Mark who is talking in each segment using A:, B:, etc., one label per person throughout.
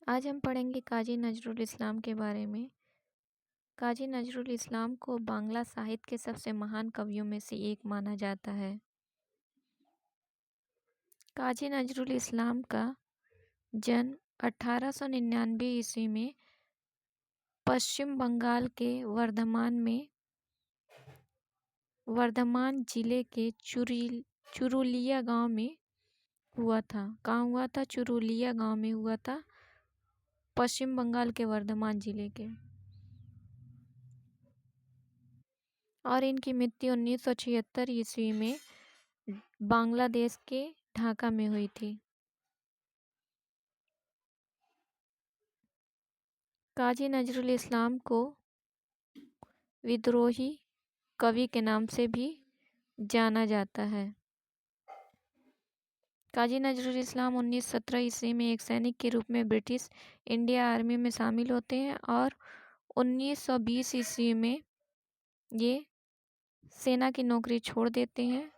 A: आज हम पढ़ेंगे काजी नजरुल इस्लाम के बारे में। काजी नजरुल इस्लाम को बांग्ला साहित्य के सबसे महान कवियों में से एक माना जाता है। काजी नजरुल इस्लाम का जन्म 1899 ईस्वी में पश्चिम बंगाल के वर्धमान जिले के चुरुलिया गांव में हुआ था। कहाँ हुआ था? चुरुलिया गांव में हुआ था, पश्चिम बंगाल के वर्धमान जिले के। और इनकी मृत्यु 1976 ईस्वी में बांग्लादेश के ढाका में हुई थी। काजी नजरुल इस्लाम को विद्रोही कवि के नाम से भी जाना जाता है। काजी नजरुल इस्लाम 1917 ईस्वी में एक सैनिक के रूप में ब्रिटिश इंडिया आर्मी में शामिल होते हैं और 1920 ईस्वी में ये सेना की नौकरी छोड़ देते हैं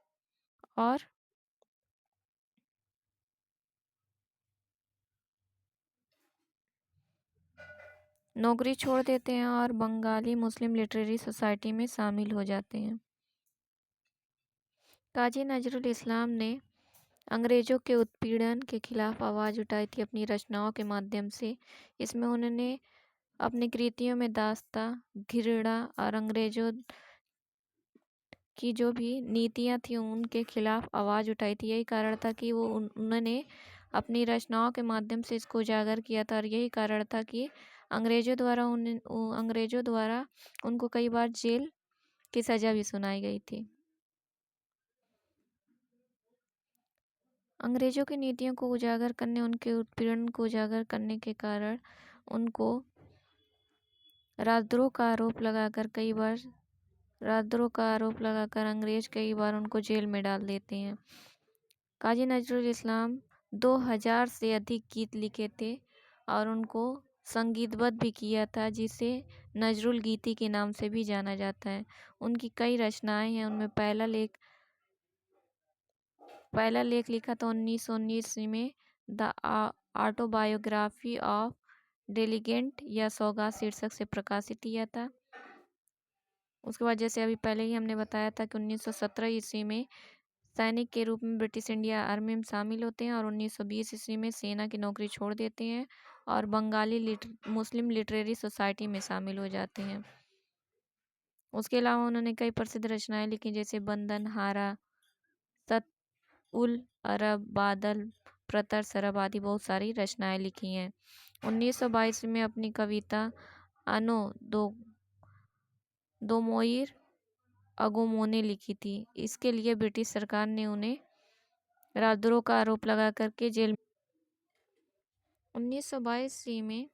A: और बंगाली मुस्लिम लिटरेरी सोसाइटी में शामिल हो जाते हैं। काजी नजरुल इस्लाम ने अंग्रेज़ों के उत्पीड़न के खिलाफ आवाज़ उठाई थी अपनी रचनाओं के माध्यम से। इसमें उन्होंने अपनी कृतियों में दास्तां, घृणा और अंग्रेज़ों की जो भी नीतियाँ थी उनके खिलाफ आवाज़ उठाई थी। यही कारण था कि उन्होंने अपनी रचनाओं के माध्यम से इसको उजागर किया था और यही कारण था कि अंग्रेज़ों द्वारा उनको कई बार जेल की सज़ा भी सुनाई गई थी। अंग्रेज़ों की नीतियों को उजागर करने, उनके उत्पीड़न को उजागर करने के कारण उनको राजद्रोह का आरोप लगाकर अंग्रेज कई बार उनको जेल में डाल देते हैं। काजी नजरुल इस्लाम 2000 से अधिक गीत लिखे थे और उनको संगीतबद्ध भी किया था, जिसे नजरुल गीति के नाम से भी जाना जाता है। उनकी कई रचनाएं हैं। उनमें पहला लेख लिखा था 1919 में, द ऑटोबायोग्राफी ऑफ डेलीगेंट या सौगात शीर्षक से प्रकाशित किया था। उसके बाद जैसे अभी पहले ही हमने बताया था कि 1917 ईस्वी में सैनिक के रूप में ब्रिटिश इंडिया आर्मी में शामिल होते हैं और 1920 ईस्वी में सेना की नौकरी छोड़ देते हैं और बंगाली मुस्लिम लिटरेरी सोसाइटी में शामिल हो जाते हैं। उसके अलावा उन्होंने कई प्रसिद्ध रचनाएं लिखी, जैसे बंधन हारा, सत उल अरब, बादल, प्रतर सरब आदि बहुत सारी रचनाएं लिखी हैं। 1922 में अपनी कविता अनो दो मोइर अगोमोने लिखी थी। इसके लिए ब्रिटिश सरकार ने उन्हें राजद्रोह का आरोप लगा करके जेल 1922 ईस्वी में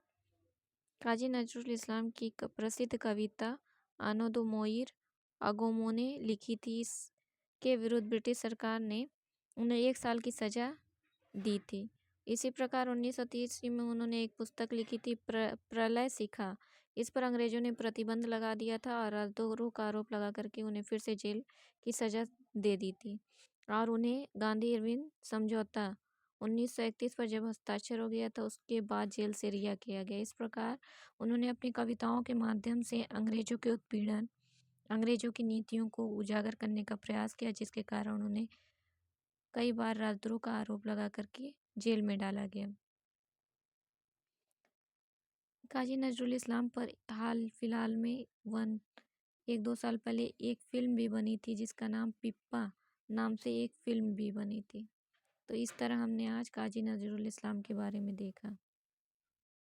A: काजी नजरुल इस्लाम की प्रसिद्ध कविता आनो दो मोइर अगोमोने लिखी थी। इसके विरुद्ध ब्रिटिश सरकार ने उन्हें 1 साल की सजा दी थी। इसी प्रकार 1930 ईस्वी में उन्होंने एक पुस्तक लिखी थी, प्रलय शिखा। इस पर अंग्रेजों ने प्रतिबंध लगा दिया था और राजद्रोह का आरोप लगा करके उन्हें फिर से जेल की सजा दे दी थी और उन्हें गांधी इरविन समझौता 1931 पर जब हस्ताक्षर हो गया था, उसके बाद जेल से रिहा किया गया। इस प्रकार उन्होंने अपनी कविताओं के माध्यम से अंग्रेजों के उत्पीड़न, अंग्रेजों की नीतियों को उजागर करने का प्रयास किया, जिसके कारण उन्हें कई बार राजद्रोह का आरोप लगा करके जेल में डाला गया। काजी नजरुल इस्लाम पर हाल फिलहाल में 1-2 साल पहले एक फिल्म भी बनी थी, जिसका नाम पिप्पा नाम से एक फिल्म भी बनी थी। तो इस तरह हमने आज काजी नजरुल इस्लाम के बारे में देखा।